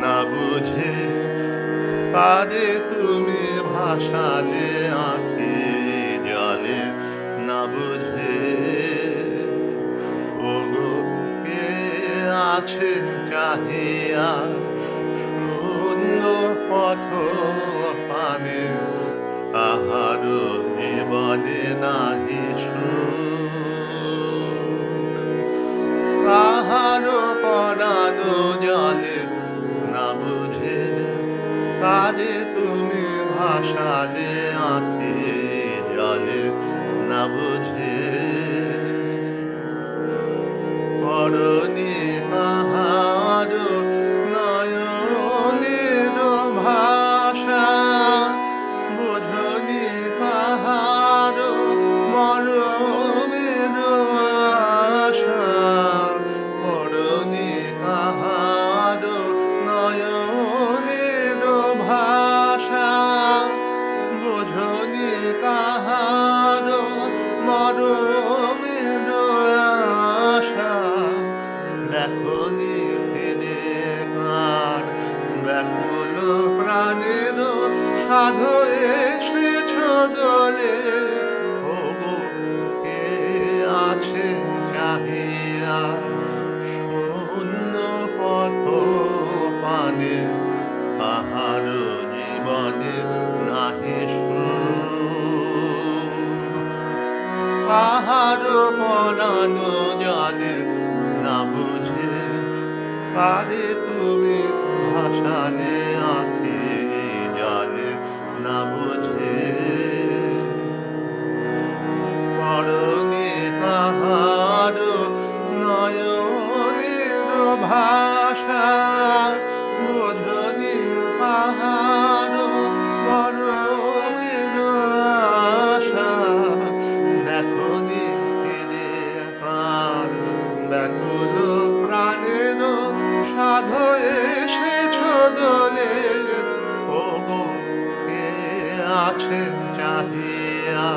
না বুঝে পারে তুমি ভাসালে আঁখি জলে না বুঝে ওগো কে আছে চাহিয়া শূন্য পথ পানে তাহার জীবনে নাহি সুখ তাহার পরাণ জলে না বুঝে তারে তুমি ভাসালে আঁখি জলে না বুঝে পরনি কাহার নয়নের ভাষা বোঝনি কাহার মরমের আশা পরনি কাহার নয়নের ভাষা বোঝনি কাহার মরমের আশা দেখনি ফিরে কার ব্যাকুল প্রাণের সাধু এসেছ দোলে ওগো কে আছে চাহিয়া শূন্য পথ পানে তাহার জীবনে নাহি সুখ তাহার পরাণ জলে না বুঝে পারে তুমি ভাসালে আঁখি জলে না বুঝে পরনি কাহার নয়নের ভাষা বোঝনি কাহার মরমের আশা দেখনি ফিরে কার ব্যাকুল প্রাণের সাধু এসেছ দোলে ওগো কে আছে চাহিয়া